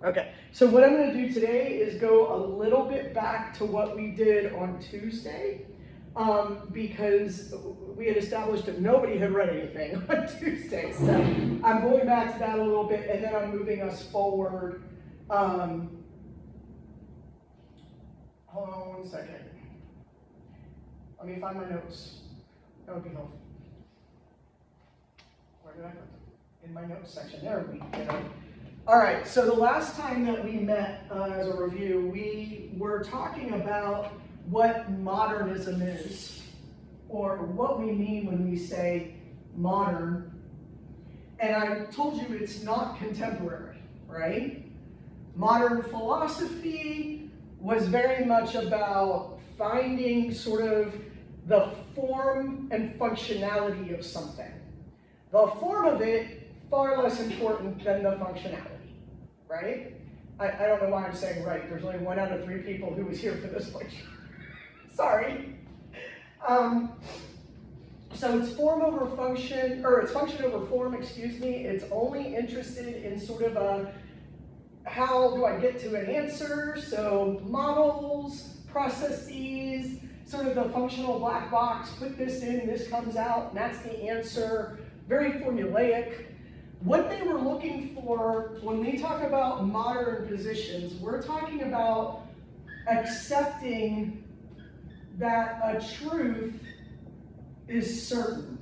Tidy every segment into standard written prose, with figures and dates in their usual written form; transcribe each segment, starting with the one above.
Okay, so what I'm going to do today is go a little bit back to what we did on Tuesday, because we had established that nobody had read anything on Tuesday. So I'm going back to that a little bit, and then I'm moving us forward. Hold on 1 second. Let me find my notes. That would be helpful. Where did I put them? In my notes section. There we go. All right, so the last time that we met as a review, we were talking about what modernism is, or what we mean when we say modern. And I told you it's not contemporary, right? Modern philosophy was very much about finding sort of the form and functionality of something. The form of it, far less important than the functionality. Right? I don't know why I'm saying right. There's only 1 out of 3 people who was here for this lecture. Sorry. So it's form over function, or it's function over form, excuse me. It's only interested in sort of a, how do I get to an answer? So models, processes, sort of the functional black box, put this in, this comes out, and that's the answer. Very formulaic. What they were looking for when we talk about modern positions, we're talking about accepting that a truth is certain.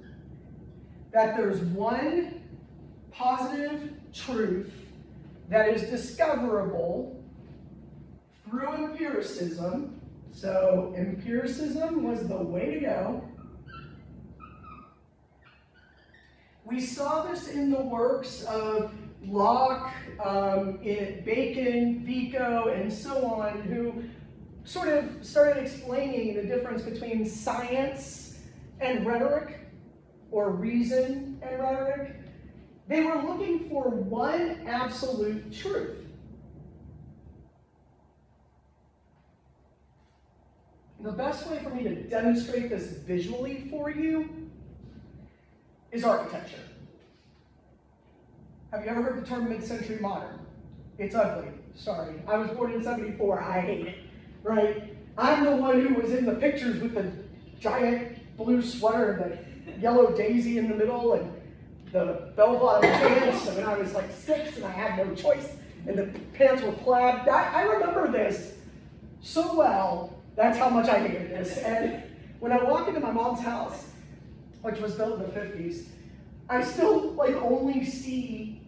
That there's one positive truth that is discoverable through empiricism. So empiricism was the way to go. We saw this in the works of Locke, Bacon, Vico, and so on, who sort of started explaining the difference between science and rhetoric, or reason and rhetoric. They were looking for one absolute truth. The best way for me to demonstrate this visually for you is architecture. Have you ever heard the term mid-century modern? It's ugly, sorry. I was born in '74, I hate it, right? I'm the one who was in the pictures with the giant blue sweater and the yellow daisy in the middle and the bell-bottom pants, and when I was like 6 and I had no choice, and the pants were plaid. I remember this so well. That's how much I hated this. And when I walk into my mom's house, which was built in the 50s, I still like only see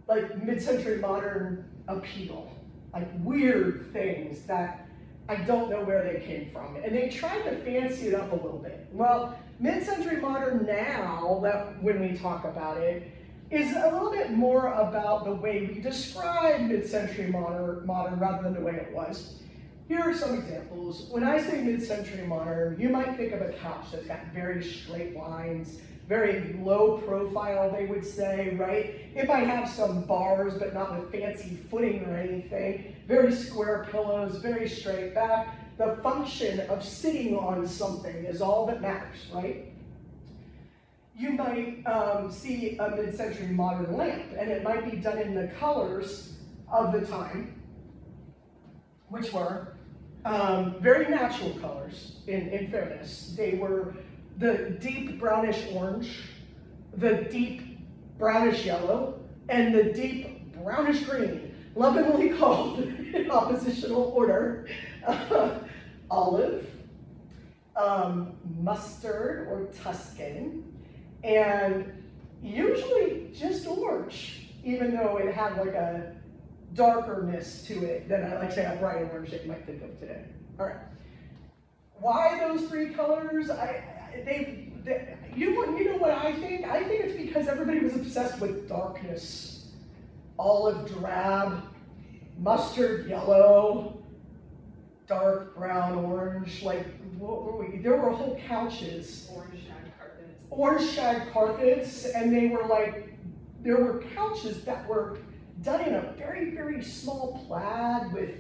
like mid-century modern appeal, like weird things that I don't know where they came from. And they tried to fancy it up a little bit. Well, mid-century modern now, that when we talk about it, is a little bit more about the way we describe mid-century modern rather than the way it was. Here are some examples. When I say mid-century modern, you might think of a couch that's got very straight lines, very low profile, they would say, right? It might have some bars, but not with fancy footing or anything. Very square pillows, very straight back. The function of sitting on something is all that matters, right? You might see a mid-century modern lamp, and it might be done in the colors of the time, which were very natural colors, in fairness. They were the deep brownish orange, the deep brownish yellow, and the deep brownish green, lovingly called in oppositional order, olive, mustard or Tuscan, and usually just orange, even though it had like a darkerness to it than, like say, a bright orange that you might think of today. All right. Why those 3 colors? You know what I think? I think it's because everybody was obsessed with darkness. Olive drab, mustard yellow, dark brown orange. Like, what were we? There were whole couches. Orange shag carpets, and they were like, there were couches that were done in a very, very small plaid with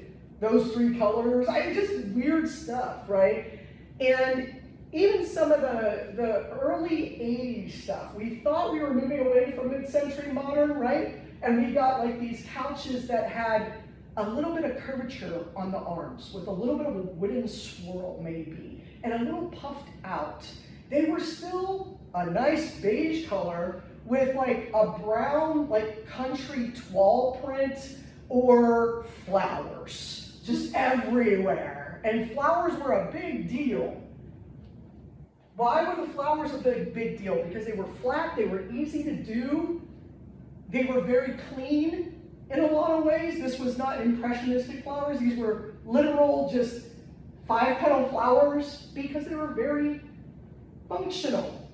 those 3 colors. Just weird stuff, right? And even some of the early 80s stuff, we thought we were moving away from mid-century modern, right? And we got like these couches that had a little bit of curvature on the arms with a little bit of a wooden swirl maybe, and a little puffed out. They were still a nice beige color with like a brown like country toile print or flowers just everywhere. And flowers were a big deal. Why were the flowers a big deal? Because they were flat, they were easy to do, they were very clean in a lot of ways. This was not impressionistic flowers, these were literal just 5-petal flowers because they were very functional.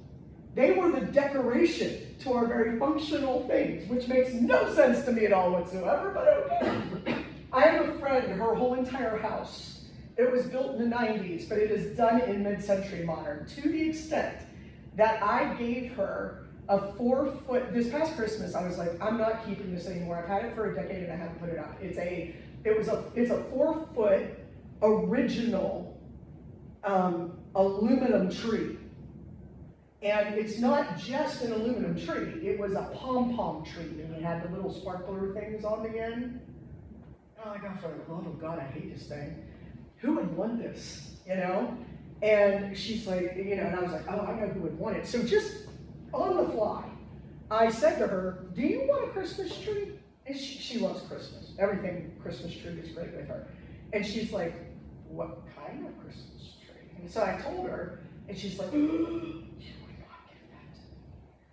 They were the decoration to our very functional things, which makes no sense to me at all whatsoever, but okay. I have a friend, her whole entire house, it was built in the 90s, but it is done in mid-century modern, to the extent that I gave her a 4-foot, this past Christmas, I was like, I'm not keeping this anymore. I've had it for a decade and I haven't put it up. It's a 4-foot original aluminum tree. And it's not just an aluminum tree, it was a pom-pom tree, and it had the little sparkler things on the end. Oh my God, for the love of God, I hate this thing. Who would want this, you know? And she's like, you know, and I was like, oh, I know who would want it. So just on the fly, I said to her, do you want a Christmas tree? And she loves Christmas. Everything Christmas tree is great with her. And she's like, what kind of Christmas tree? And so I told her, and she's like, you would not get that.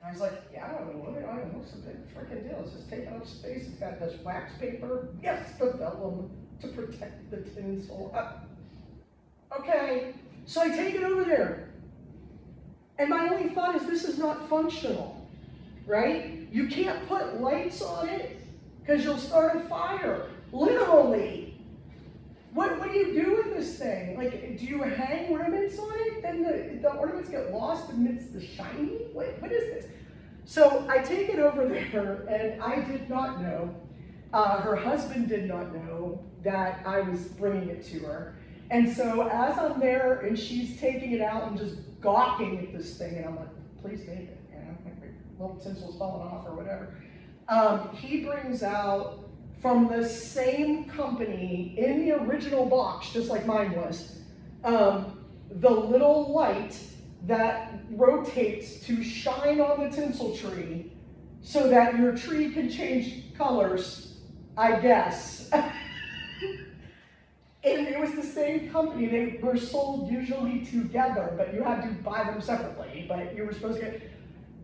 And I was like, yeah, I don't know, it's a big freaking deal. It's just taking up space. It's got this wax paper, yes, the vellum to protect the tinsel. Okay, so I take it over there. And my only thought is this is not functional, right? You can't put lights on it because you'll start a fire, literally. What do you do with this thing? Like, do you hang ornaments on it? Then the ornaments get lost amidst the shiny? What is this? So I take it over there, and I did not know, her husband did not know that I was bringing it to her. And so as I'm there, and she's taking it out and just gawking at this thing, and I'm like, please take it, you know, like little tinsel's falling off or whatever. He brings out, from the same company, in the original box, just like mine was, the little light that rotates to shine on the tinsel tree so that your tree can change colors, I guess. And it was the same company. They were sold usually together, but you had to buy them separately, but you were supposed to get,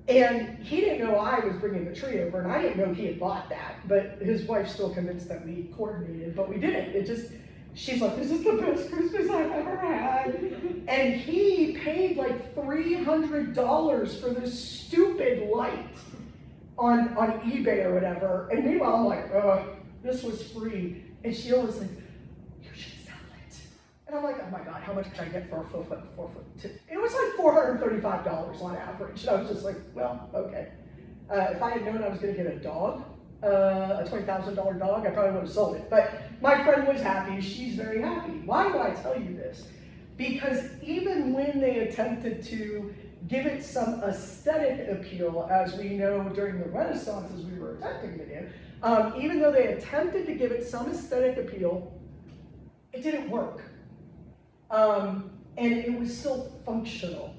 and he didn't know I was bringing the tree over, and I didn't know he had bought that, but his wife's still convinced that we coordinated, but we didn't. It just, she's like, this is the best Christmas I've ever had. And he paid like $300 for this stupid light on eBay or whatever. And meanwhile, I'm like, this was free. And she always like, you should sell it. And I'm like, oh my God, how much can I get for a 4-foot tip? It was like $435 on average. And I was just like, well, okay. If I had known I was gonna get a dog, a $20,000 dog, I probably would have sold it. But my friend was happy, she's very happy. Why do I tell you this? Because even when they attempted to give it some aesthetic appeal, as we know during the Renaissance, as we were attempting to do, even though they attempted to give it some aesthetic appeal, it didn't work. And it was still functional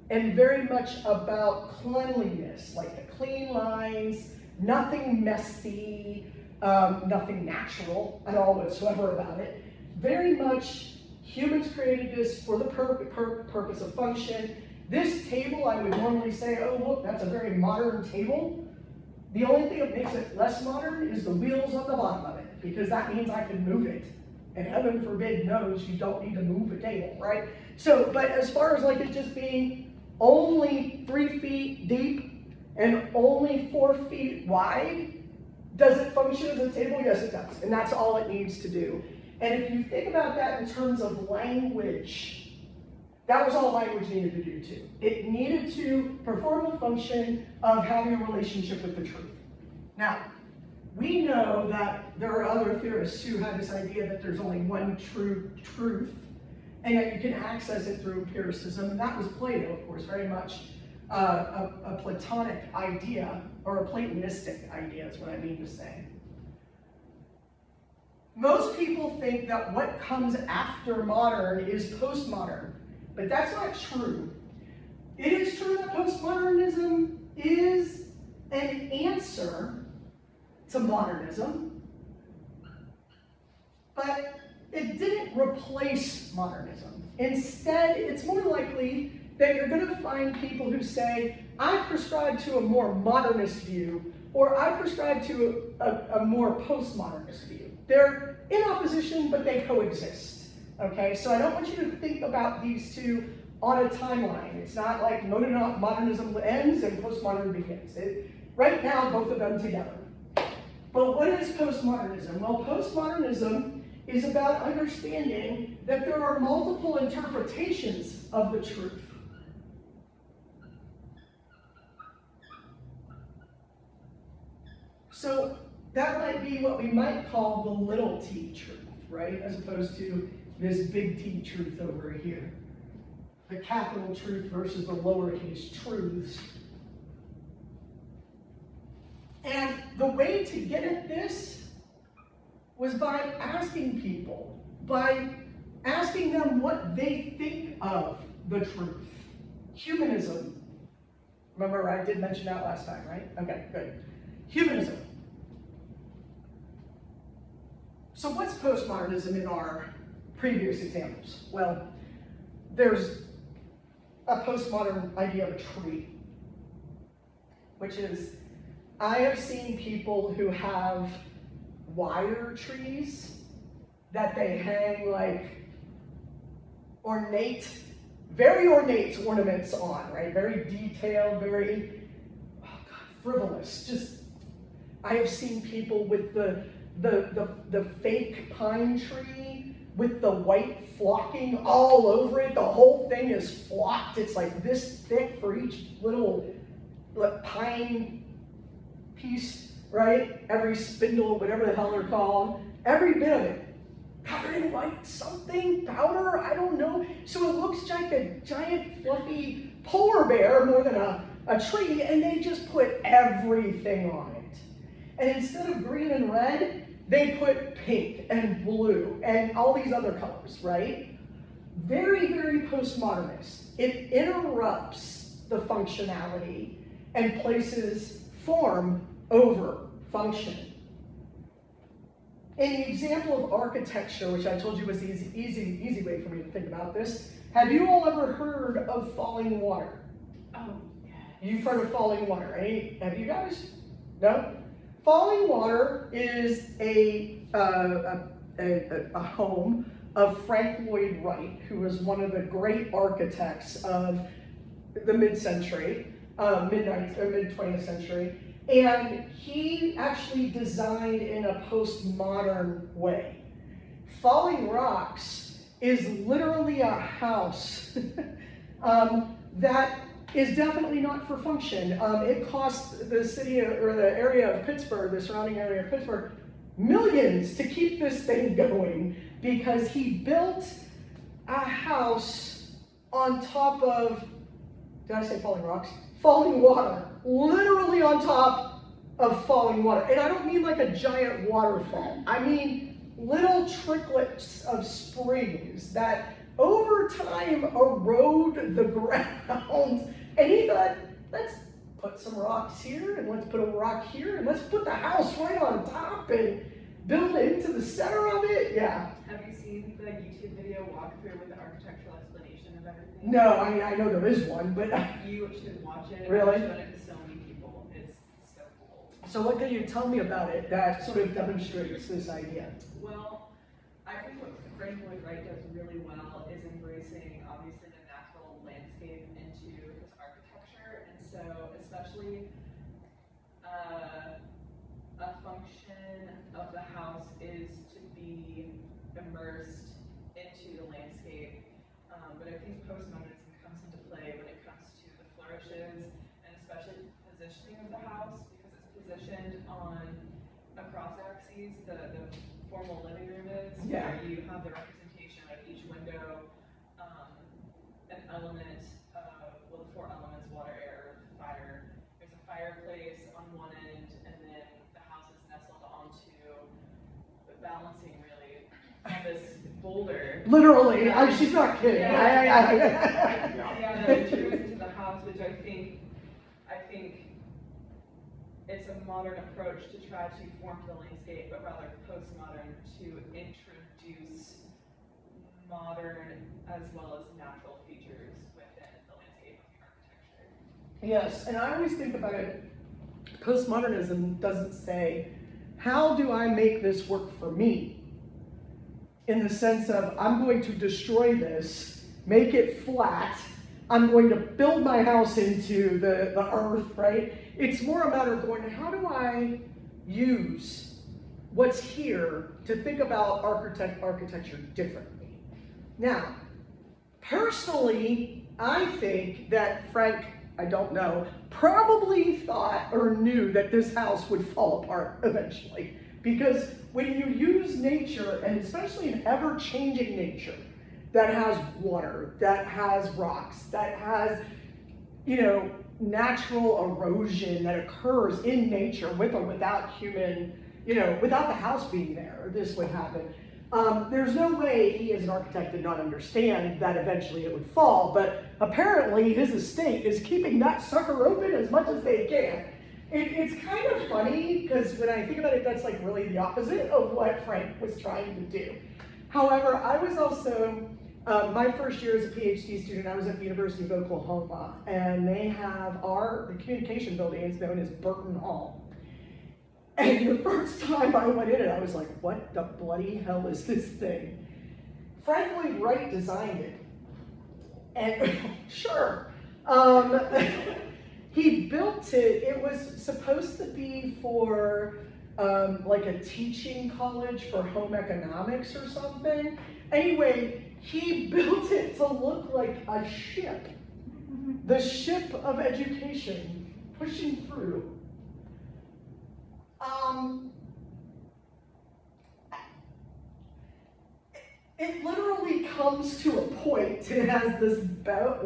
and very much about cleanliness, like the clean lines, nothing messy, nothing natural at all whatsoever about it. Very much humans created this for the purpose of function. This table, I would normally say, oh look, that's a very modern table. The only thing that makes it less modern is the wheels on the bottom of it, because that means I can move it. And heaven forbid knows you don't need to move a table, right? So, but as far as like it just being only 3 feet deep and only 4 feet wide, does it function as a table? Yes, it does. And that's all it needs to do. And if you think about that in terms of language, that was all language needed to do too. It needed to perform the function of having a relationship with the truth. Now, we know that there are other theorists who have this idea that there's only one true truth, and that you can access it through empiricism, and that was Plato, of course, very much a Platonic idea, or a Platonistic idea is what I mean to say. Most people think that what comes after modern is postmodern, but that's not true. It is true that postmodernism is an answer to modernism, but it didn't replace modernism. Instead, it's more likely that you're going to find people who say, I prescribe to a more modernist view, or I prescribe to a more postmodernist view. They're in opposition, but they coexist. Okay, so I don't want you to think about these two on a timeline. It's not like modernism ends and postmodern begins. Right now, both of them together. But what is postmodernism? Well, postmodernism is about understanding that there are multiple interpretations of the truth. So that might be what we might call the little t truth, right? As opposed to this big T truth over here. The capital truth versus the lowercase truths. And the way to get at this was by asking people, by asking them what they think of the truth. Humanism. Remember, I did mention that last time, right? Okay, good. Humanism. So what's postmodernism in our previous examples? Well, there's a postmodern idea of a tree, which is, I have seen people who have wire trees that they hang like ornate, very ornate ornaments on, right? Very detailed, very, oh God, frivolous. Just, I have seen people with the fake pine tree with the white flocking all over it. The whole thing is flocked. It's like this thick for each little pine piece, right? Every spindle, whatever the hell they're called, every bit of it. Covered in white something, powder, I don't know. So it looks like a giant fluffy polar bear more than a tree, and they just put everything on it. And instead of green and red, they put pink and blue and all these other colors, right? Very, very postmodernist. It interrupts the functionality and places form over function. In the example of architecture, which I told you was the easy way for me to think about this, have you all ever heard of falling water? Oh, yes. You've heard of falling water, right? Have you guys? No? Falling water is a home of Frank Lloyd Wright, who was one of the great architects of the mid-century, mid-20th century, and he actually designed in a postmodern way. Falling Rocks is literally a house that is definitely not for function. It cost the city or the area of Pittsburgh, the surrounding area of Pittsburgh, millions to keep this thing going because he built a house on top of, did I say falling rocks? Falling water, literally on top of falling water. And I don't mean like a giant waterfall. I mean little tricklets of springs that over time erode the ground. And he thought, let's put some rocks here, and let's put a rock here, and let's put the house right on top and build into the center of it. Yeah. Have you seen the YouTube video walkthrough with the architectural explanation of everything? No, I mean, I know there is one, but... You should watch it. Really? I've shown it to so many people. It's so cool. So what can you tell me about it that sort of demonstrates this idea? Well, I think what Frank Lloyd Wright does really well is embracing, obviously, the natural landscape into his architecture. And so, especially a function of the house is to be immersed into the landscape. But I think postmodernism comes into play when it comes to the flourishes and especially the positioning of the house, because it's positioned on a cross axis, the formal living room is, Yeah. where you have the representation of each window, an element of, well, the four elements, water, air, bouncing really on this boulder. Literally, she's not kidding. Yeah, that intrudes into the house, which I think it's a modern approach to try to form the landscape, but rather postmodern to introduce modern as well as natural features within the landscape of the architecture. Yes, and I always think about it, postmodernism doesn't say, how do I make this work for me? In the sense of, I'm going to destroy this, make it flat, I'm going to build my house into the earth, right? It's more a matter of going, how do I use what's here to think about architecture differently? Now, personally, I think that Frank, I don't know, probably thought or knew that this house would fall apart eventually. Because when you use nature, and especially an ever-changing nature, that has water, that has rocks, that has, natural erosion that occurs in nature with or without human, without the house being there, this would happen. There's no way he as an architect did not understand that eventually it would fall, but apparently his estate is keeping that sucker open as much as they can. It's kind of funny, because when I think about it, that's like really the opposite of what Frank was trying to do. However, I was also, my first year as a PhD student, I was at the University of Oklahoma, and they have the communication building is known as Burton Hall. And the first time I went in it, I was like, what the bloody hell is this thing? Frank Lloyd Wright designed it. And sure. He built it, it was supposed to be for like a teaching college for home economics or something. Anyway, he built it to look like a ship. The ship of education pushing through. It literally comes to a point. It has this bowed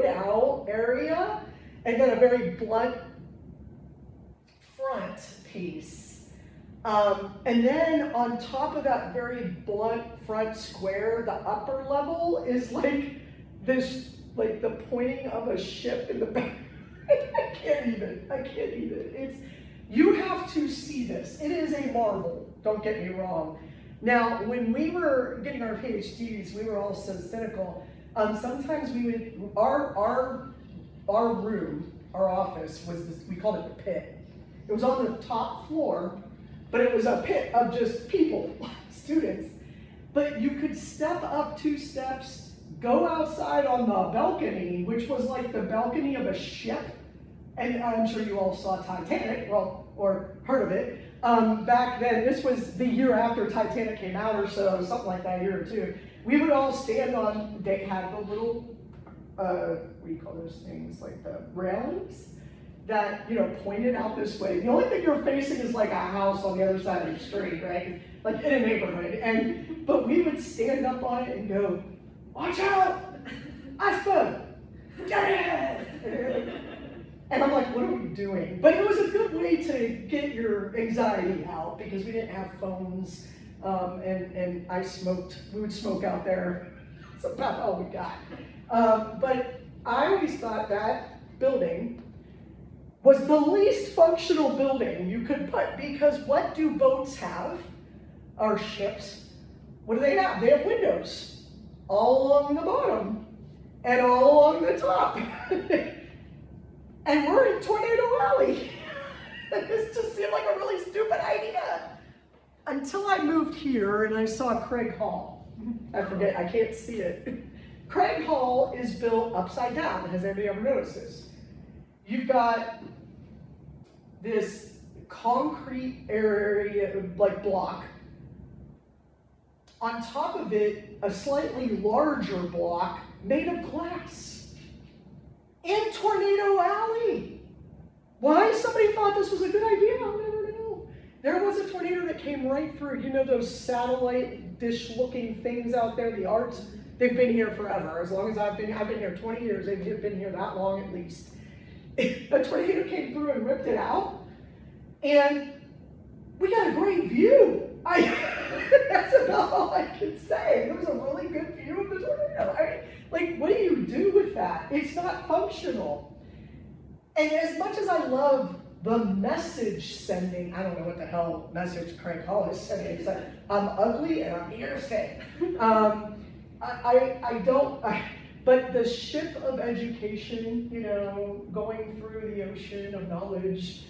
out area, and then a very blunt front piece. And then on top of that very blunt front square, the upper level is like this, like the pointing of a ship in the back. I can't even. You have to see this. It is a marvel, don't get me wrong. Now, when we were getting our PhDs, we were all so cynical. Sometimes we would, our room, our office was this, we called it the pit. It was on the top floor, but it was a pit of just people, students. But you could step up 2 steps, go outside on the balcony, which was like the balcony of a ship. And I'm sure you all saw Titanic, or heard of it. Back then, this was the year after Titanic came out or so, something like that, a year or two. We would all stand on, they had the little, what do you call those things, like the railings that, pointed out this way. The only thing you're facing is like a house on the other side of the street, right? Like in a neighborhood. But we would stand up on it and go, watch out, iceberg, and I'm like, what are we doing? But it was a good way to get your anxiety out, because we didn't have phones, and we would smoke out there. That's about all we got. But I always thought that building was the least functional building you could put, because what do boats have, or ships? What do they have? They have windows all along the bottom and all along the top. And we're in Tornado Alley. This just seemed like a really stupid idea. Until I moved here and I saw Craig Hall. I can't see it. Craig Hall is built upside down. Has anybody ever noticed this? You've got this concrete area, like block. On top of it, a slightly larger block made of glass. In Tornado Alley. Why somebody thought this was a good idea, I'll never know. There was a tornado that came right through, those satellite dish-looking things out there, the arts, they've been here forever. As long as I've been here 20 years, they've been here that long at least. A tornado came through and ripped it out, and we got a great view. about all I can say. There was a really good view of the tornado. Like, what do you do with that? It's not functional. And as much as I love the message sending, I don't know what the hell message Craig Hall is sending. He said, I'm ugly and I'm here to stay. But the ship of education, you know, going through the ocean of knowledge,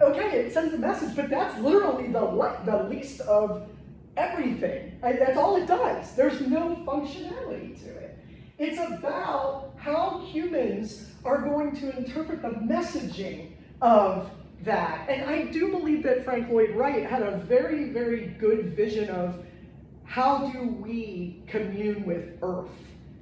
okay, it sends a message, but that's literally the least of everything. That's all it does. There's no functionality to it. It's about how humans are going to interpret the messaging of that. And I do believe that Frank Lloyd Wright had a very, very good vision of how do we commune with Earth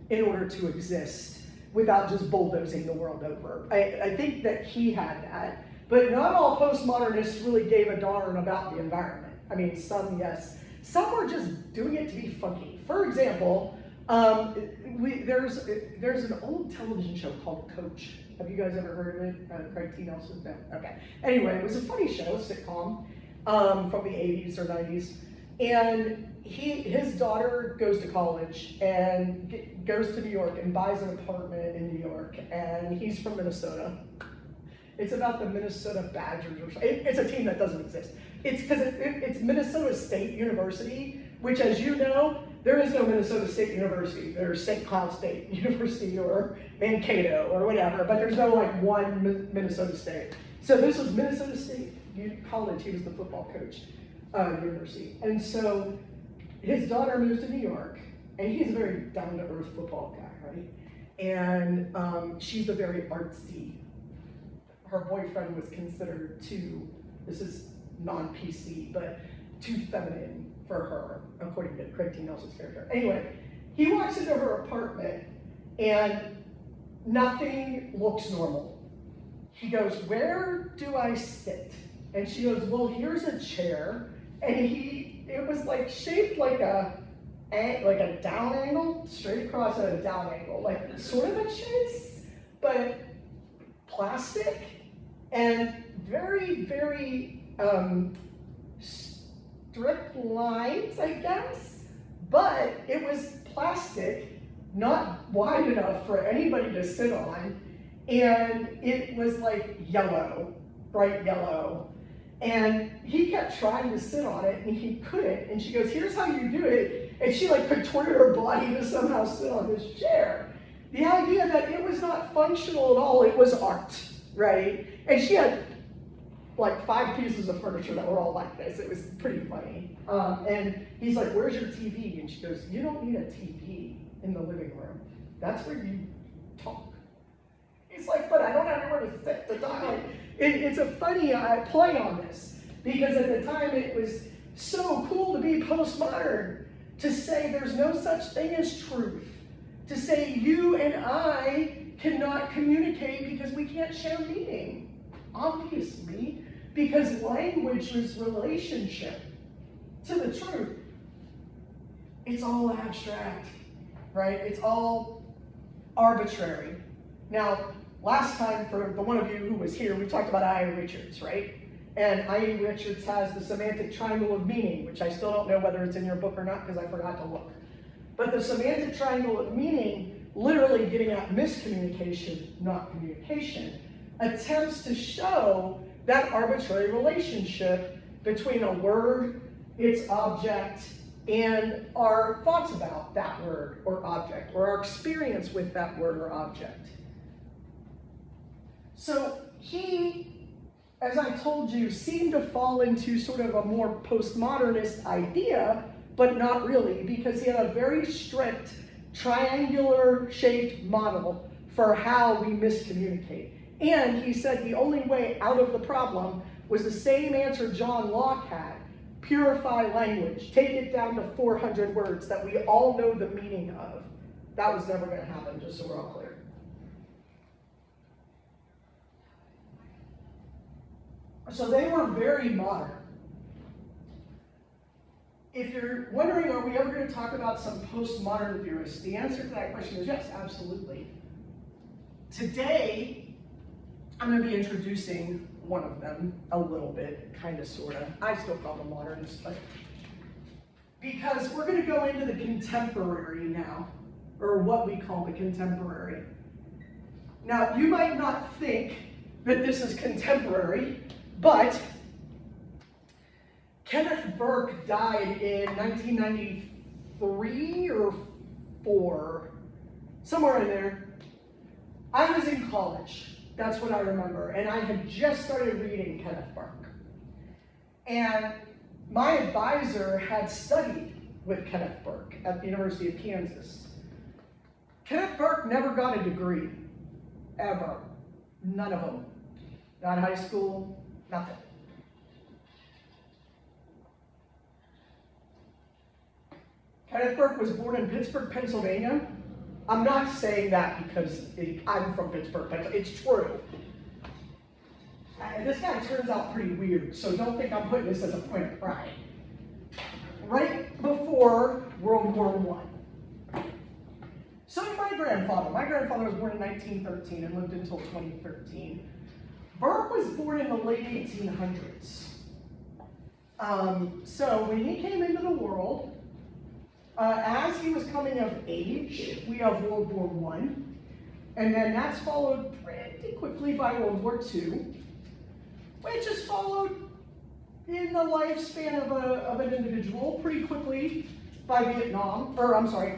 in order to exist without just bulldozing the world over. I think that he had that. But not all postmodernists really gave a darn about the environment. I mean, some, yes. Some were just doing it to be funky. For example, there's an old television show called Coach. Have you guys ever heard of it? Craig T. Nelson? No? Okay. Anyway, it was a funny show, a sitcom from the 80s or 90s. And his daughter goes to college and goes to New York and buys an apartment in New York. And he's from Minnesota. It's about the Minnesota Badgers or something. It's a team that doesn't exist. It's because it's Minnesota State University, which, as you know, there is no Minnesota State University. There's St. Cloud State University or Mankato or whatever, but there's no like one Minnesota State. So this was Minnesota State College. He was the football coach, university. And so his daughter moves to New York, and he's a very down-to-earth football guy, right? And she's a very artsy. Her boyfriend was considered this is non-PC, but too feminine for her, according to Craig T. Nelson's character. Anyway, he walks into her apartment and nothing looks normal. He goes, where do I sit? And she goes, well, here's a chair. And it was like shaped like a down angle, straight across at a down angle, like sort of a chase, but plastic and very, very strict lines, I guess, but it was plastic, not wide enough for anybody to sit on, and it was like yellow, bright yellow. And he kept trying to sit on it, and he couldn't. And she goes, here's how you do it. And she like contorted her body to somehow sit on this chair. The idea that it was not functional at all, it was art, right? And she had like 5 pieces of furniture that were all like this. It was pretty funny. And he's like, where's your TV? And she goes, you don't need a TV in the living room. That's where you talk. He's like, but I don't have anywhere to sit to talk. It's a funny play on this, because at the time it was so cool to be postmodern, to say there's no such thing as truth, to say you and I cannot communicate because we can't share meaning, obviously, because language is relationship to the truth. It's all abstract, right? It's all arbitrary. Now, last time, for the one of you who was here, we talked about I.A. Richards, right? And I.A. Richards has the semantic triangle of meaning, which I still don't know whether it's in your book or not because I forgot to look. But the semantic triangle of meaning, literally getting at miscommunication, not communication, attempts to show that arbitrary relationship between a word, its object, and our thoughts about that word or object, or our experience with that word or object. So he, as I told you, seemed to fall into sort of a more postmodernist idea, but not really, because he had a very strict triangular shaped model for how we miscommunicate. And he said the only way out of the problem was the same answer John Locke had: purify language, take it down to 400 words that we all know the meaning of. That was never going to happen, just so we're all clear. So they were very modern. If you're wondering, are we ever going to talk about some postmodern theorists? The answer to that question is yes, absolutely. Today, I'm going to be introducing one of them a little bit, kind of, sort of. I still call them modernists, but because because we're going to go into the contemporary now, or what we call the contemporary. Now, you might not think that this is contemporary, but Kenneth Burke died in 1993 or 4, somewhere in there. I was in college, that's what I remember, and I had just started reading Kenneth Burke. And my advisor had studied with Kenneth Burke at the University of Kansas. Kenneth Burke never got a degree, ever. None of them. Not high school, nothing. Kenneth Burke was born in Pittsburgh, Pennsylvania. I'm not saying that because I'm from Pittsburgh, Pennsylvania. It's true. This guy turns out pretty weird, so don't think I'm putting this as a point of pride. Right before World War I. So did my grandfather. My grandfather was born in 1913 and lived until 2013. Burke was born in the late 1800s. So when he came into the world, as he was coming of age, we have World War I, and then that's followed pretty quickly by World War II, which is followed in the lifespan of an individual pretty quickly by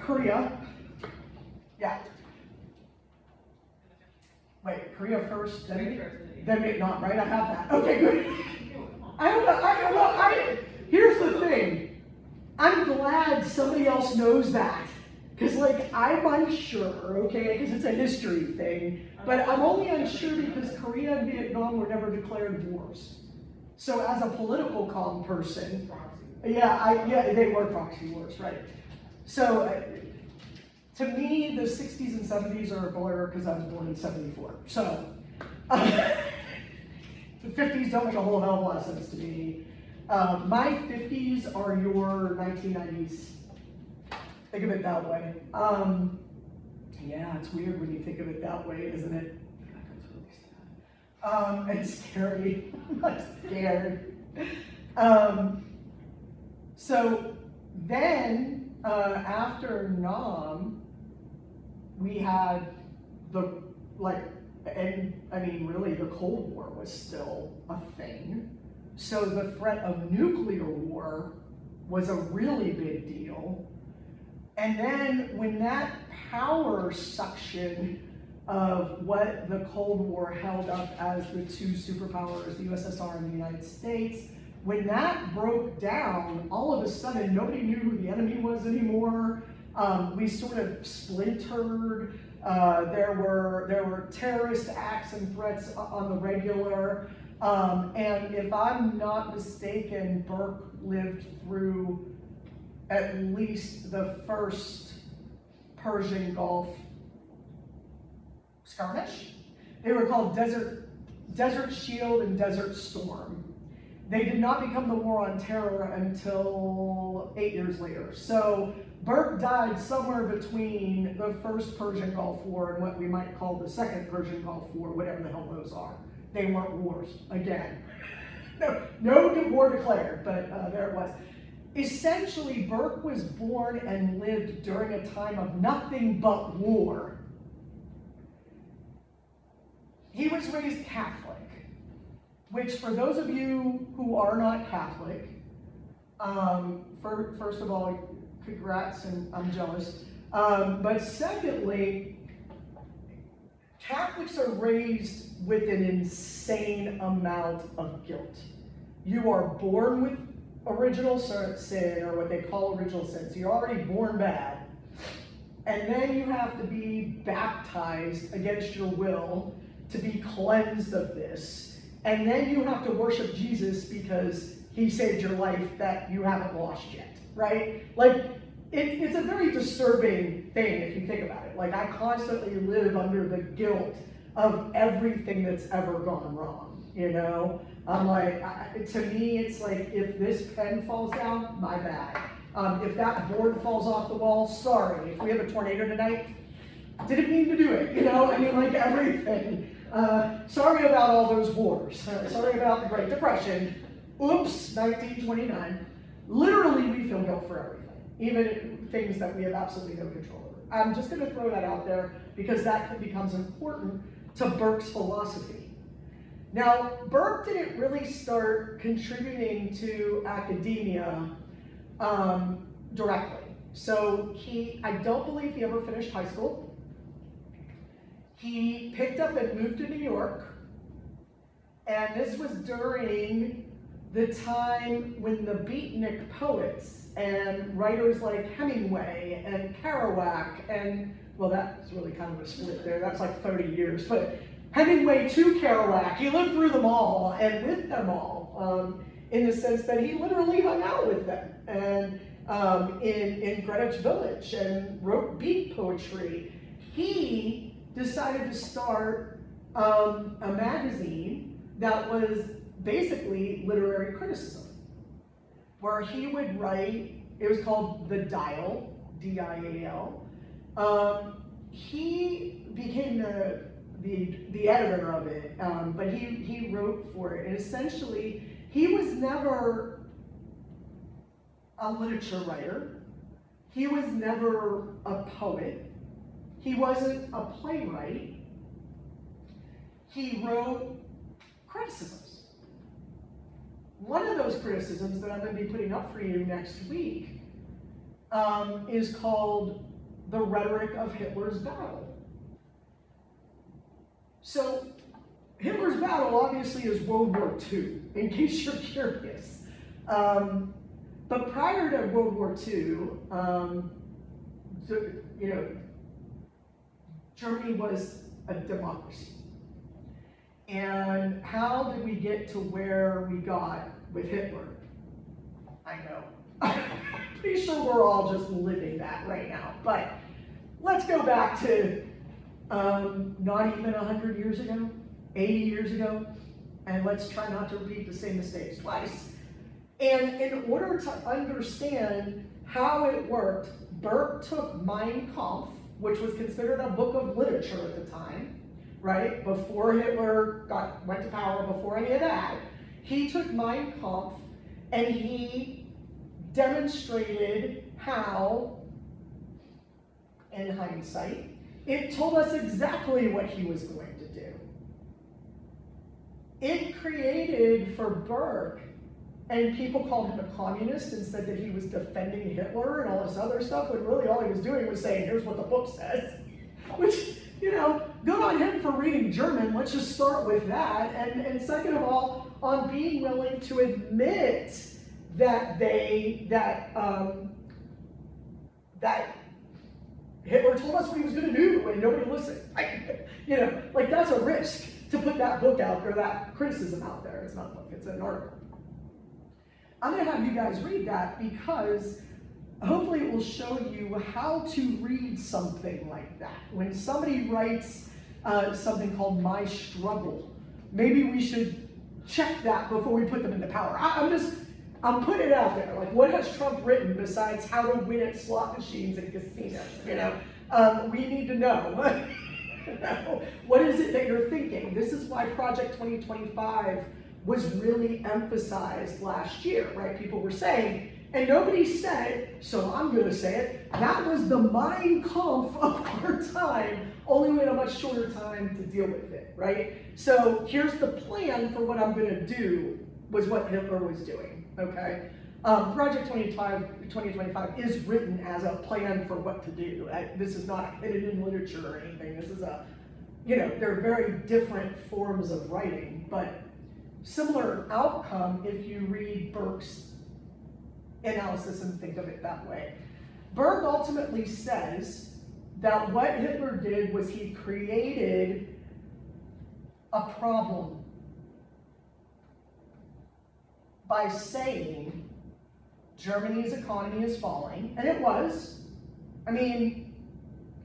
Korea. Yeah. Wait, Korea first, then Vietnam, right? I have that. Okay, good. I don't know. Here's the thing. I'm glad somebody else knows that. Because, I'm unsure, okay? Because it's a history thing. But I'm only unsure because Korea and Vietnam were never declared wars. So, as a political calm person, they were proxy wars, right? So, to me, the 60s and 70s are a blur because I was born in 74. So, the 50s don't make a whole hell of a lot of sense to me. My 50s are your 1990s. Think of it that way. Yeah, it's weird when you think of it that way, isn't it? It's scary. I'm scared. So then, after Nam, we had really the Cold War was still a thing. So the threat of nuclear war was a really big deal. And then when that power suction of what the Cold War held up as the two superpowers, the USSR and the United States, when that broke down, all of a sudden nobody knew who the enemy was anymore. We sort of splintered. There were terrorist acts and threats on the regular. And if I'm not mistaken, Burke lived through at least the first Persian Gulf skirmish. They were called Desert Shield and Desert Storm. They did not become the War on Terror until 8 years later. So Burke died somewhere between the first Persian Gulf War and what we might call the second Persian Gulf War, whatever the hell those are. They weren't wars, again. No war declared, but there it was. Essentially, Burke was born and lived during a time of nothing but war. He was raised Catholic, which for those of you who are not Catholic, first of all, congrats, and I'm jealous. But secondly, Catholics are raised with an insane amount of guilt. You are born with original sin, or what they call original sin. So you're already born bad. And then you have to be baptized against your will to be cleansed of this. And then you have to worship Jesus because he saved your life that you haven't lost yet, right? It's a very disturbing thing if you think about it. I constantly live under the guilt of everything that's ever gone wrong, you know? To me, it's if this pen falls down, my bad. If that board falls off the wall, sorry. If we have a tornado tonight, didn't mean to do it, you know? Everything. Sorry about all those wars. Sorry about the Great Depression. Oops, 1929. Literally, we feel guilt for everything. even things that we have absolutely no control over. I'm just going to throw that out there because that becomes important to Burke's philosophy. Now, Burke didn't really start contributing to academia directly. So I don't believe he ever finished high school. He picked up and moved to New York, and this was during the time when the beatnik poets and writers like Hemingway and Kerouac and, well, that's really kind of a split there, that's like 30 years, but Hemingway to Kerouac, he lived through them all and with them all, in the sense that he literally hung out with them and in Greenwich Village and wrote beat poetry. He decided to start a magazine that was basically literary criticism, where he would write, it was called The Dial, D-I-A-L. He became the editor of it, but he wrote for it, and essentially he was never a literature writer, he was never a poet, he wasn't a playwright, he wrote criticisms. One of those criticisms that I'm going to be putting up for you next week is called The Rhetoric of Hitler's Battle. So, Hitler's battle obviously is World War II, in case you're curious. But prior to World War II, Germany was a democracy. And how did we get to where we got with Hitler? I know. I'm pretty sure we're all just living that right now. But let's go back to not even 100 years ago, 80 years ago, and let's try not to repeat the same mistakes twice. And in order to understand how it worked, Burke took Mein Kampf, which was considered a book of literature at the time, right? Before Hitler went to power, before any of that, he took Mein Kampf and he demonstrated how, in hindsight, it told us exactly what he was going to do. It created for Burke, and people called him a communist and said that he was defending Hitler and all this other stuff, when really all he was doing was saying, here's what the book says. Which, good on him for reading German, let's just start with that. And second of all, on being willing to admit that that Hitler told us what he was going to do and nobody listened. That's a risk to put that book out there, that criticism out there. It's not a book, it's an article. I'm going to have you guys read that because hopefully it will show you how to read something like that. When somebody writes something called My Struggle, maybe we should check that before we put them into power. I'm putting it out there. Like, what has Trump written besides how to win at slot machines and casinos? We need to know. What is it that you're thinking? This is why Project 2025 was really emphasized last year, right? People were saying, and nobody said, so I'm going to say it, that was the Mein Kampf of our time, only we had a much shorter time to deal with it, right? So here's the plan for what I'm going to do, was what Hitler was doing, okay? Project 2025 is written as a plan for what to do. This is not hidden in literature or anything. This is they're very different forms of writing, but similar outcome if you read Burke's analysis and think of it that way. Burke ultimately says that what Hitler did was he created a problem by saying Germany's economy is falling, and it was. I mean,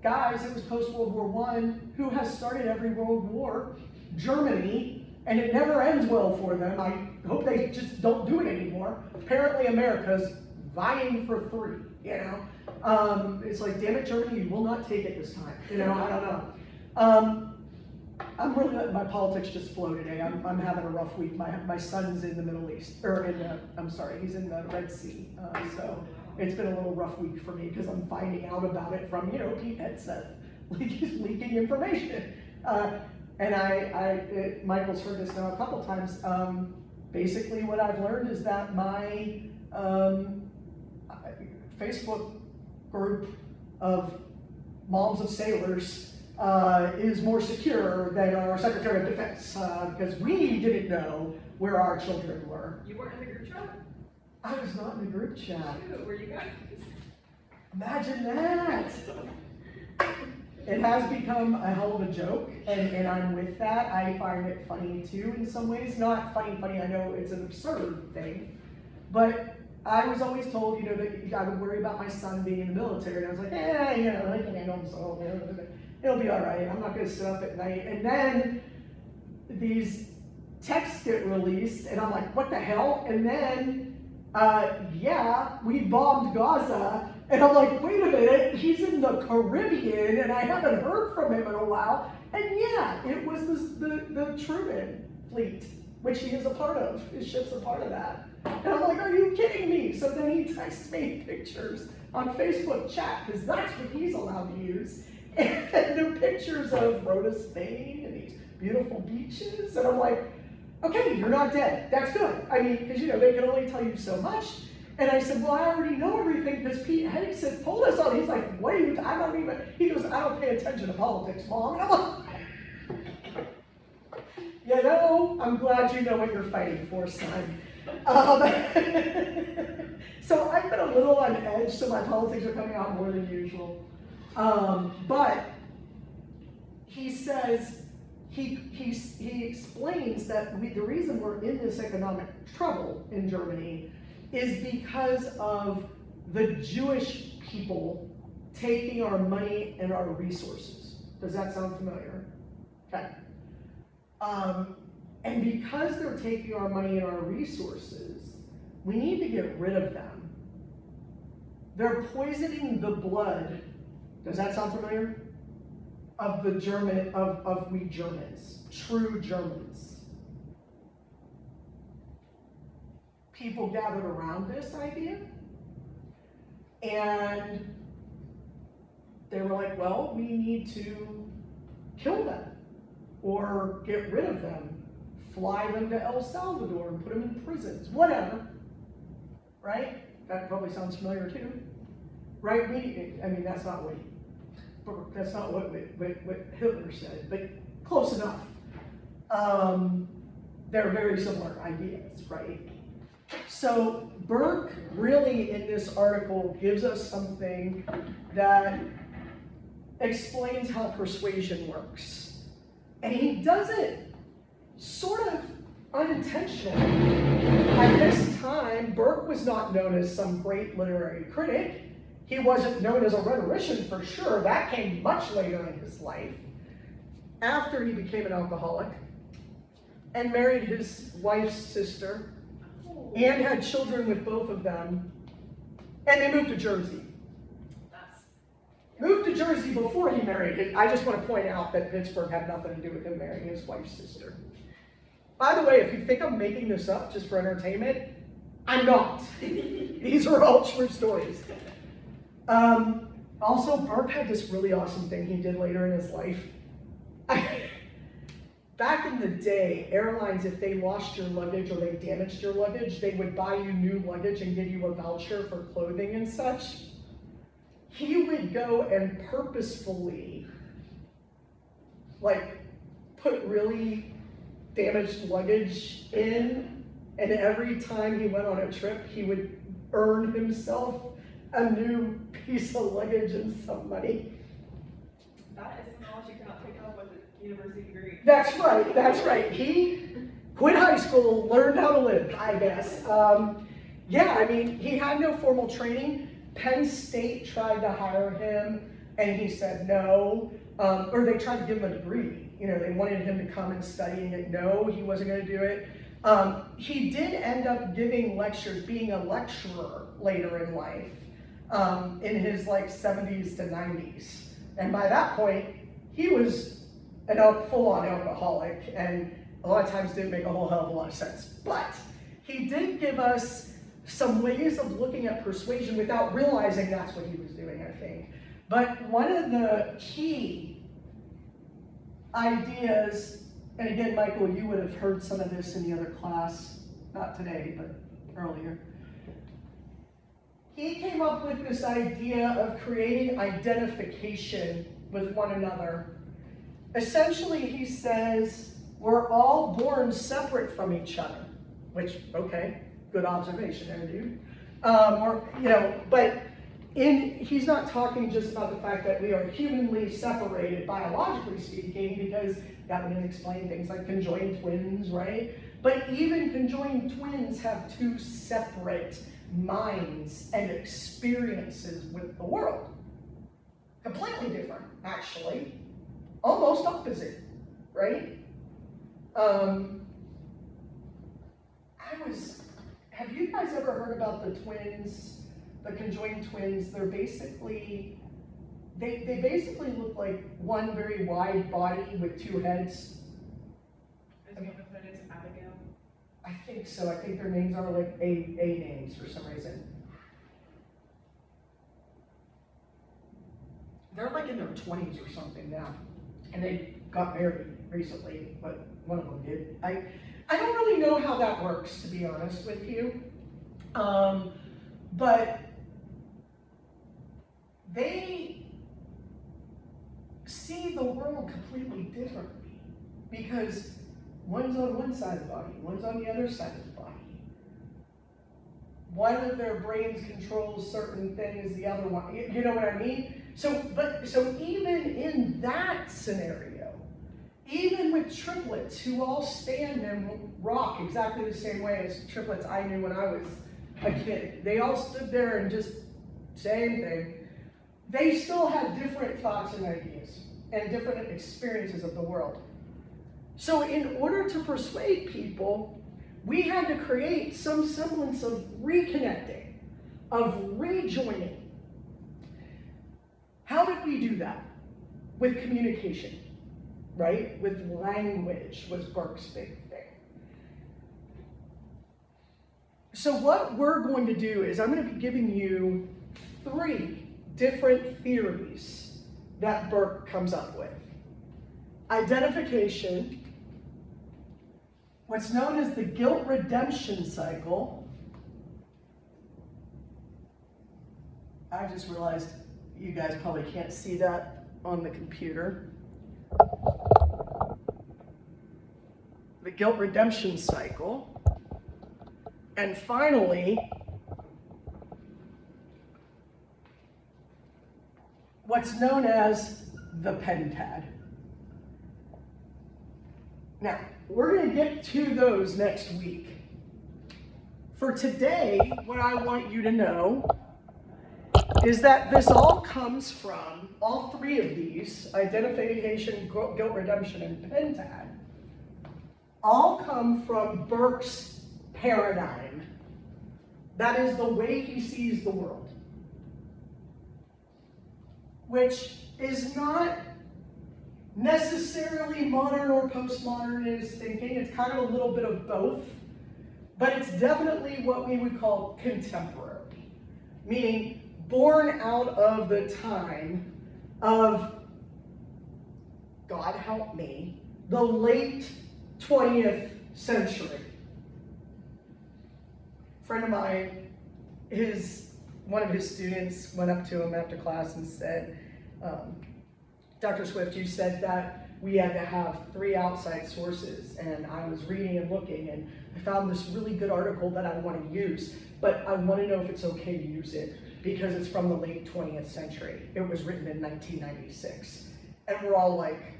guys, it was post-World War I. Who has started every world war? Germany, and it never ends well for them. I hope they just don't do it anymore. Apparently America's vying for 3, It's like, damn it, Germany, you will not take it this time. I don't know. I'm really letting my politics just flow today. I'm having a rough week. My son's in the Middle East, he's in the Red Sea. So it's been a little rough week for me because I'm finding out about it from, Pete Hegseth leaking information. And Michael's heard this now a couple times. Basically what I've learned is that my Facebook group of moms of sailors is more secure than our Secretary of Defense, because we didn't know where our children were. You weren't in the group chat? I was not in the group chat. Shoot, were you guys? Imagine that! It has become a hell of a joke, and I'm with that. I find it funny too in some ways. Not funny, I know it's an absurd thing, but I was always told, that I would worry about my son being in the military, and I was like, I can handle himself, it'll be all right. I'm not going to sit up at night. And then these texts get released, and I'm like, what the hell? And then, we bombed Gaza, and I'm like, wait a minute, he's in the Caribbean, and I haven't heard from him in a while. And it was the Truman fleet, which he is a part of. His ship's a part of that. And I'm like, are you kidding me? So then he texts me pictures on Facebook chat, because that's what he's allowed to use. And they're pictures of Rhoda, Spain, and these beautiful beaches. And I'm like, okay, you're not dead. That's good. I mean, because, they can only tell you so much. And I said, well, I already know everything because Pete Hegseth told us all. He's like, wait, he goes, I don't pay attention to politics, Mom. And I'm like, I'm glad you know what you're fighting for, son. So I've been a little on edge, so my politics are coming out more than usual. But he says, he explains that the reason we're in this economic trouble in Germany is because of the Jewish people taking our money and our resources. Does that sound familiar? Okay. And because they're taking our money and our resources, we need to get rid of them. They're poisoning the blood. Does that sound familiar? Of we Germans, true Germans. People gathered around this idea, and they were like, well, we need to kill them or get rid of them, fly them to El Salvador and put them in prisons, whatever, right? That probably sounds familiar too, right? That's not what Hitler said, but close enough. They're very similar ideas, right? So Burke really in this article gives us something that explains how persuasion works. And he does it sort of unintentionally. At this time, Burke was not known as some great literary critic. He wasn't known as a rhetorician for sure. That came much later in his life, after he became an alcoholic and married his wife's sister and had children with both of them, and they moved to Jersey. Moved to Jersey before he married it. I just want to point out that Pittsburgh had nothing to do with him marrying his wife's sister. By the way, if you think I'm making this up just for entertainment, I'm not. These are all true stories. Also, Burke had this really awesome thing he did later in his life. Back in the day, airlines, if they lost your luggage or they damaged your luggage, they would buy you new luggage and give you a voucher for clothing and such. He would go and purposefully, put really damaged luggage in, and every time he went on a trip, he would earn himself a new piece of luggage and some money. That is knowledge you cannot pick up with a university degree. That's right. He quit high school, learned how to live, I guess. He had no formal training. Penn State tried to hire him, and he said no. Or they tried to give him a degree. They wanted him to come and study, and no, he wasn't going to do it. He did end up giving lectures, being a lecturer later in life, in his 70s to 90s. And by that point, he was a full-on alcoholic, and a lot of times didn't make a whole hell of a lot of sense. But he did give us some ways of looking at persuasion without realizing that's what he was doing, I think. But one of the key ideas, and again, Michael, you would have heard some of this in the other class, not today, but earlier. He came up with this idea of creating identification with one another. Essentially, he says, we're all born separate from each other, which, okay, good observation there, dude. But he's not talking just about the fact that we are humanly separated, biologically speaking, because that would explain things like conjoined twins, right? But even conjoined twins have two separate minds and experiences with the world. Completely different, actually. Almost opposite, right? Have you guys ever heard about the twins, the conjoined twins? They're basically, they basically look like one very wide body with two heads. Is one of the names Abigail? I think so. I think their names are like A names for some reason. They're like in their 20s or something now. And they got married recently, but one of them did. I don't really know how that works, to be honest with you. But they see the world completely differently because one's on one side of the body, one's on the other side of the body. One of their brains controls certain things, the other one, you know what I mean? So even in that scenario, even with triplets who all stand and rock exactly the same way as triplets I knew when I was a kid, they all stood there and just same thing. They still had different thoughts and ideas and different experiences of the world. So in order to persuade people, we had to create some semblance of reconnecting, of rejoining. How did we do that? With communication, right? With language was Burke's big thing. So what we're going to do is I'm going to be giving you 3 different theories that Burke comes up with. Identification, what's known as the guilt redemption cycle. I just realized you guys probably can't see that on the computer. The guilt redemption cycle. And finally, what's known as the pentad. Now, we're going to get to those next week. For today, what I want you to know is that this all comes from, all 3 of these, identification, guilt redemption, and pentad, all come from Burke's paradigm. That is the way he sees the world. Which is not necessarily modern or postmodernist thinking. It's kind of a little bit of both. But it's definitely what we would call contemporary. Meaning born out of the time of, God help me, the late 20th century. A friend of mine, one of his students went up to him after class and said, Dr. Swift, you said that we had to have 3 outside sources, and I was reading and looking, and I found this really good article that I want to use, but I want to know if it's okay to use it because it's from the late 20th century. It was written in 1996. And we're all like,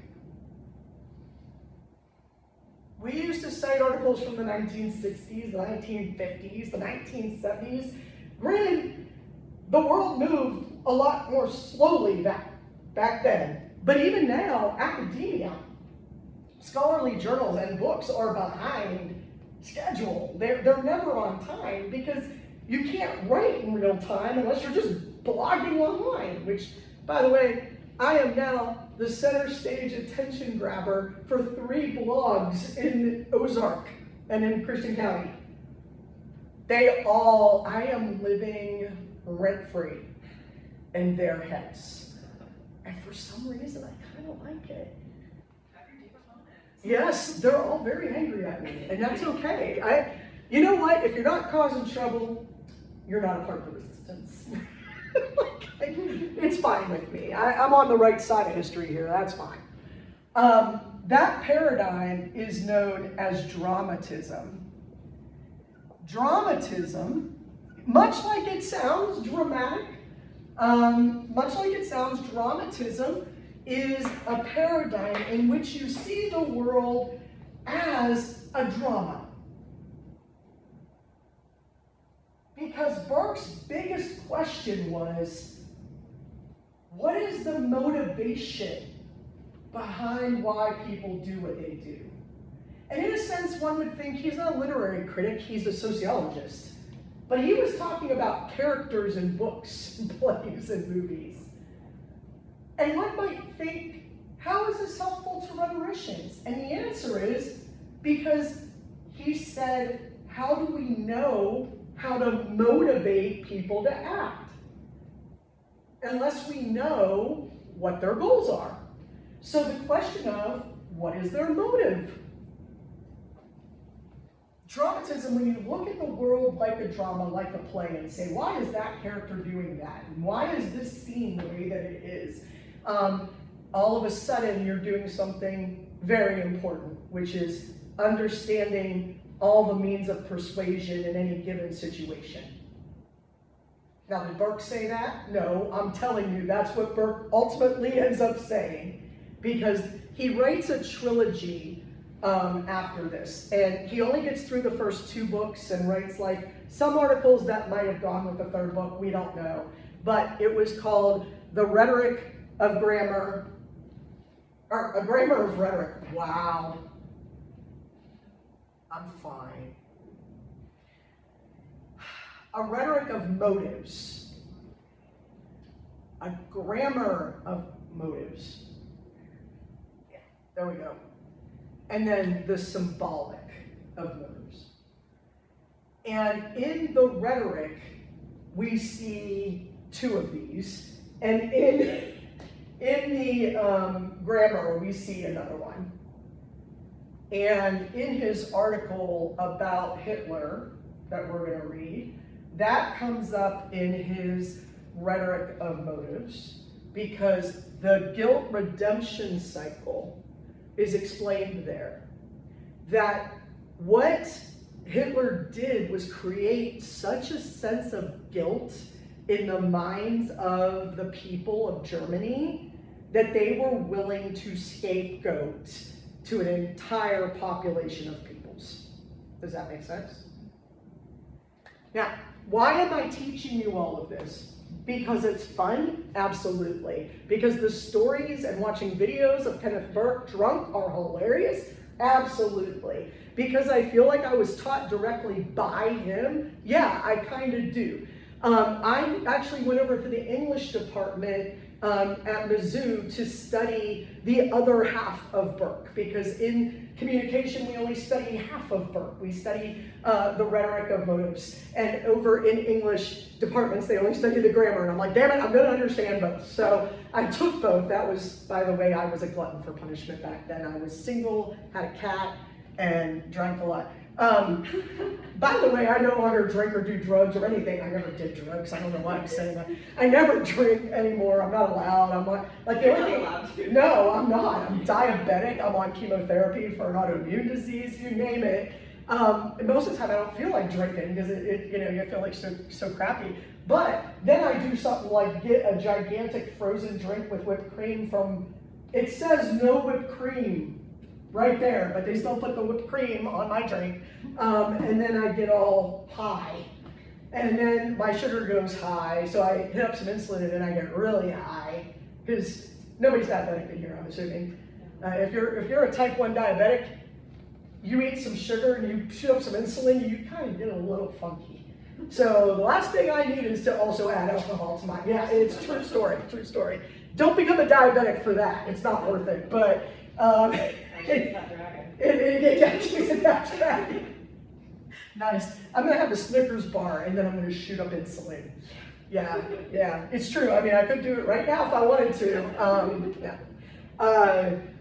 we used to cite articles from the 1960s, the 1950s, the 1970s. Granted, the world moved a lot more slowly back then. But even now, academia, scholarly journals and books are behind schedule. They're never on time because you can't write in real time unless you're just blogging online, which, by the way, I am now the center stage attention grabber for 3 blogs in Ozark and in Christian County. I am living rent-free in their heads. And for some reason, I kind of like it. Have your deep moments. Yes, they're all very angry at me, and that's okay. You know what? If you're not causing trouble, you're not a part of the resistance. It's fine with me. I'm on the right side of history here. That's fine. That paradigm is known as dramatism. Dramatism, much like it sounds dramatic, dramatism is a paradigm in which you see the world as a drama. Because Burke's biggest question was, what is the motivation behind why people do what they do? And in a sense, one would think he's not a literary critic, he's a sociologist. But he was talking about characters in books, and plays, and movies. And one might think, how is this helpful to rhetoricians? And the answer is, because he said, how do we know how to motivate people to act? Unless we know what their goals are. So the question of, what is their motive? Dramatism, when you look at the world like a drama, like a play, and say, why is that character doing that? And why is this scene the way that it is? All of a sudden, you're doing something very important, which is understanding all the means of persuasion in any given situation. Now, did Burke say that? No, I'm telling you, that's what Burke ultimately ends up saying, because he writes a trilogy after this, and he only gets through the first 2 books and writes like some articles that might have gone with the 3rd book, we don't know, but it was called The Rhetoric of Grammar, or A Grammar of Rhetoric. Wow, I'm fine. A Rhetoric of Motives, A Grammar of Motives. Yeah, there we go. And then the symbolic of motives. And in the rhetoric, we see 2 of these. And in the grammar, we see another one. And in his article about Hitler that we're going to read, that comes up in his rhetoric of motives, because the guilt redemption cycle is explained there. That what Hitler did was create such a sense of guilt in the minds of the people of Germany that they were willing to scapegoat to an entire population of peoples. Does that make sense? Now, why am I teaching you all of this? Because it's fun? Absolutely. Because the stories and watching videos of Kenneth Burke drunk are hilarious? Absolutely. Because I feel like I was taught directly by him? Yeah, I kind of do. I actually went over to the English department at Mizzou to study the other half of Burke, because in communication we only study half of Burke. We study the rhetoric of motives, and over in English departments they only study the grammar, and I'm like, damn it, I'm going to understand both. So I took both. That was, by the way, I was a glutton for punishment back then. I was single, had a cat, and drank a lot. By the way, I no longer drink or do drugs or anything. I never did drugs. I don't know why I'm saying that. I never drink anymore. I'm not allowed. I'm not, like the only thing. No, I'm not. I'm diabetic. I'm on chemotherapy for an autoimmune disease. You name it. And most of the time, I don't feel like drinking because you feel like so crappy. But then I do something like get a gigantic frozen drink with whipped cream from. It says no whipped cream right there, but they still put the whipped cream on my drink, and then I get all high, and then my sugar goes high, so I hit up some insulin, and then I get really high, because nobody's diabetic in here, I'm assuming. If you're a type 1 diabetic, you eat some sugar and you shoot up some insulin, you kind of get a little funky. So the last thing I need is to also add alcohol to my, yeah, it's true story. Don't become a diabetic for that, it's not worth it, but, Nice. I'm gonna have a Snickers bar and then I'm gonna shoot up insulin. Yeah, it's true. I mean, I could do it right now if I wanted to. Yeah.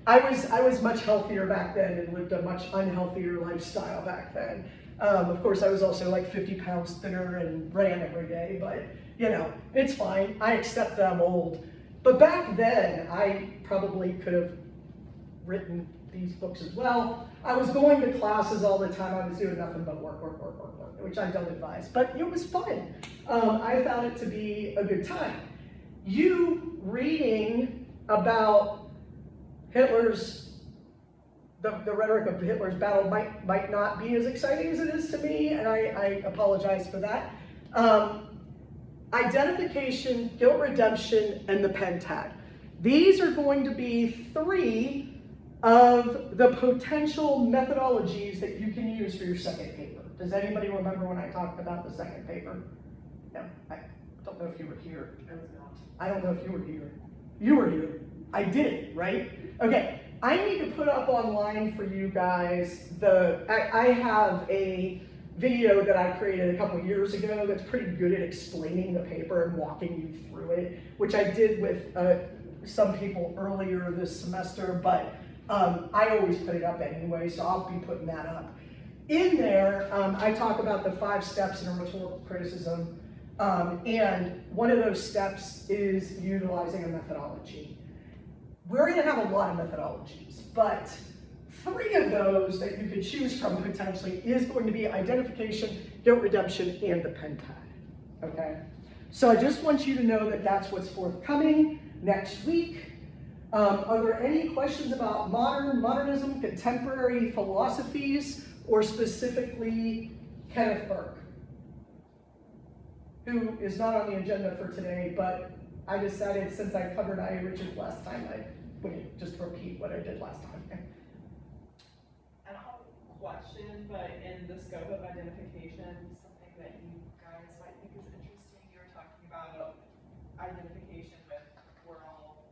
I was much healthier back then and lived a much unhealthier lifestyle back then. Of course, I was also like 50 pounds thinner and ran every day, but you know, it's fine. I accept that I'm old. But back then, I probably could have written these books as well. I was going to classes all the time. I was doing nothing but work, which I don't advise, but it was fun. I found it to be a good time. You reading about Hitler's, the rhetoric of Hitler's battle might not be as exciting as it is to me, and I apologize for that. Identification, guilt redemption, and the pentad. These are going to be 3 of the potential methodologies that you can use for your second paper. Does anybody remember when I talked about the second paper? No, I don't know if you were here. I was not. I don't know if you were here. You were here. I did it, right? Okay, I need to put up online for you guys I have a video that I created a couple years ago that's pretty good at explaining the paper and walking you through it, which I did with some people earlier this semester, but I always put it up anyway, so I'll be putting that up. In there, I talk about the 5 steps in a rhetorical criticism, and one of those steps is utilizing a methodology. We're going to have a lot of methodologies, but 3 of those that you could choose from potentially is going to be identification, guilt redemption, and the pentad, okay? So I just want you to know that that's what's forthcoming next week. Are there any questions about modernism, contemporary philosophies, or specifically Kenneth Burke, who is not on the agenda for today, but I decided since I covered I. Richards last time, I would just repeat what I did last time. I don't have a question, but in the scope of identification, something that you guys might think is interesting, you were talking about identification with we're all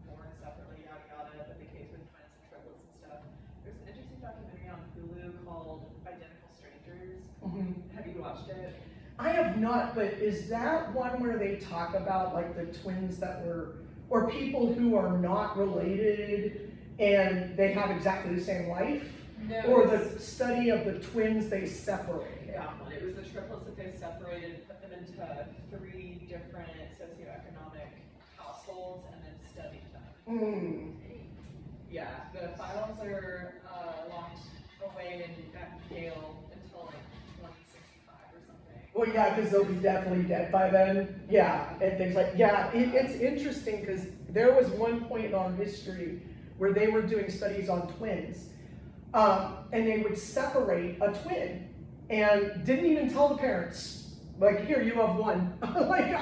born separately, yada yada, but the case with twins and triplets and stuff. There's an interesting documentary on Hulu called Identical Strangers. Have you watched it? I have not, but is that one where they talk about like the twins that were, or people who are not related and they have exactly the same life? No. Or the study of the twins they separated? That one. It was the triplets that they separated, put them into 3 different socioeconomic households, and then studied them. Yeah, the files are locked away at Yale until like 2065 or something. Well, yeah, because they'll be definitely dead by then. Yeah, and things like, yeah, it's interesting because there was one point in our history where they were doing studies on twins, and they would separate a twin and didn't even tell the parents. Like, here, you have one. Like,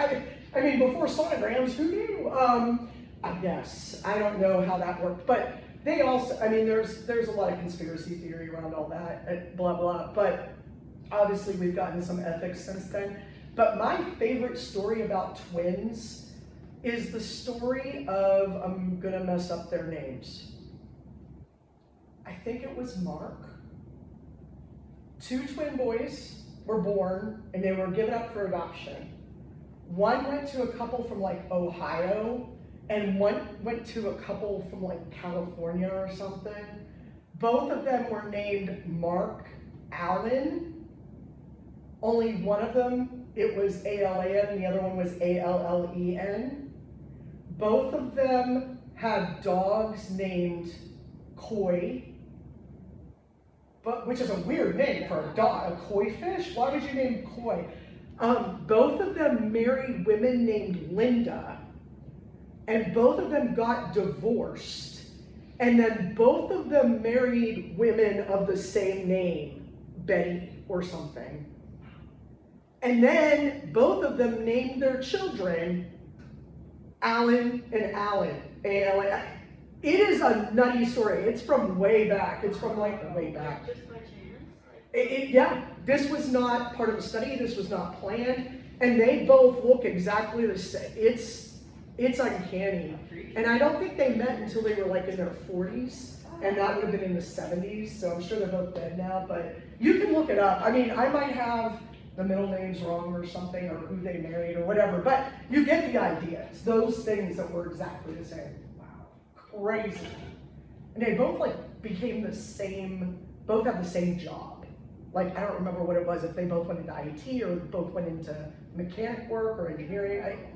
I mean, before sonograms, who knew? I guess. I don't know how that worked, but they also, I mean, there's a lot of conspiracy theory around all that, blah, blah, but obviously we've gotten some ethics since then. But my favorite story about twins is the story of, I'm gonna mess up their names. I think it was Mark. 2 twin boys were born and they were given up for adoption. One went to a couple from like Ohio, and one went to a couple from like California or something. Both of them were named Mark Allen. Only one of them, it was A-L-A-N, and the other one was A-L-L-E-N. Both of them had dogs named Koi, which is a weird name for a dog, a koi fish? Why would you name Koi? Both of them married women named Linda, and both of them got divorced, and then both of them married women of the same name, Betty or something. And then both of them named their children Alan and Alan. It is a nutty story. It's from way back. It's from like way back. Yeah, this was not part of the study. This was not planned. And they both look exactly the same. It's uncanny. And I don't think they met until they were like in their 40s. And that would have been in the 70s. So I'm sure they're both dead now. But You can look it up. I mean, I might have the middle names wrong or something, or who they married or whatever, but you get the idea. It's those things that were exactly the same. Wow, crazy. And they both like became the same, both have the same job. Like, I don't remember what it was, if they both went into IT or both went into mechanic work or engineering.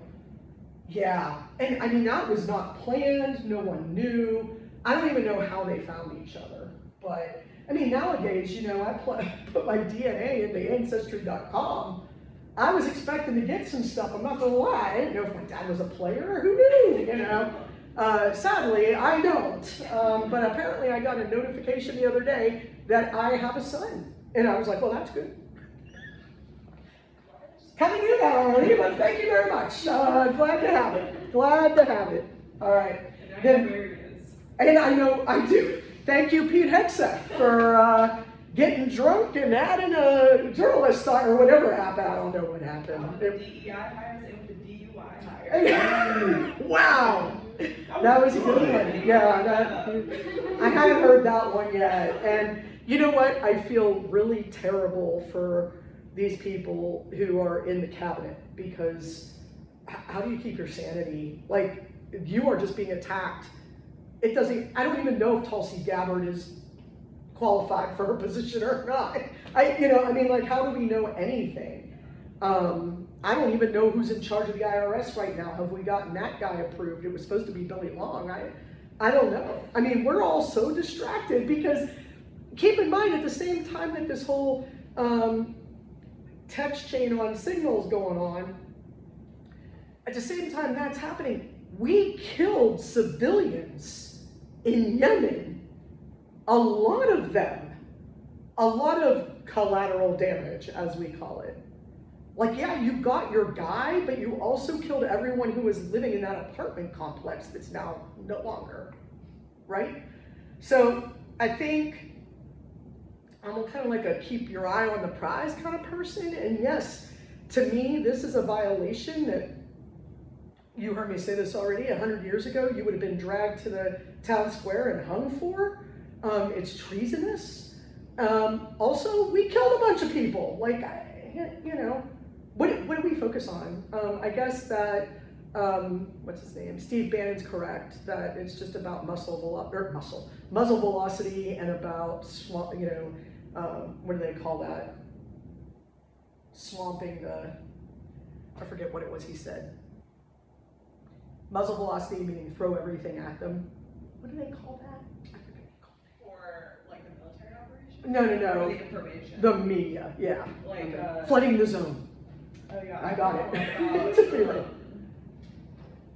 Yeah, and I mean, that was not planned, no one knew. I don't even know how they found each other, but I mean, nowadays, you know, I put my DNA into Ancestry.com. I was expecting to get some stuff, I'm not gonna lie. I didn't know if my dad was a player, who knew, you know? Sadly, I don't, but apparently I got a notification the other day that I have a son. And I was like, well, that's good. Kind of knew that already, but thank you very much. Glad to have it. Glad to have it. All right. And I know where he is. And I know I do. Thank you, Pete Hegseth, for getting drunk and adding a journalist or whatever happened. I don't know what happened. The DEI hires and the DUI hires. Wow. That was a good one. Yeah, I haven't heard that one yet. And you know what? I feel really terrible for these people who are in the cabinet, because how do you keep your sanity? Like, you are just being attacked. I don't even know if Tulsi Gabbard is qualified for her position or not. I mean, like, how do we know anything? I don't even know who's in charge of the IRS right now. Have we gotten that guy approved? It was supposed to be Billy Long. I don't know. I mean, we're all so distracted because keep in mind, at the same time that this whole text chain on Signal is going on, at the same time that's happening, we killed civilians in Yemen. A lot of them. A lot of collateral damage, as we call it. Like, yeah, you got your guy, but you also killed everyone who was living in that apartment complex that's now no longer, right? So I think I'm kind of like a keep your eye on the prize kind of person. And yes, to me, this is a violation that, you heard me say this already, 100 years ago, you would have been dragged to the town square and hung for. It's treasonous. Also, we killed a bunch of people. Like, you know, what do we focus on? I guess that, what's his name? Steve Bannon's correct, that it's just about muzzle velocity and about, you know, what do they call that? Swamping I forget what it was he said. Muzzle velocity meaning throw everything at them. What do they call that? I forget what they call it. For like the military operation? No. Or the information. The media, yeah. Like flooding the zone. Oh yeah. I got it. Took me a minute.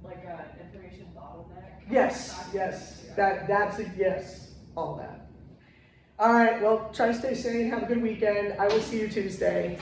Like information bottleneck. Yes. That's it. Yes, all that. All right. Well, try to stay sane. Have a good weekend. I will see you Tuesday.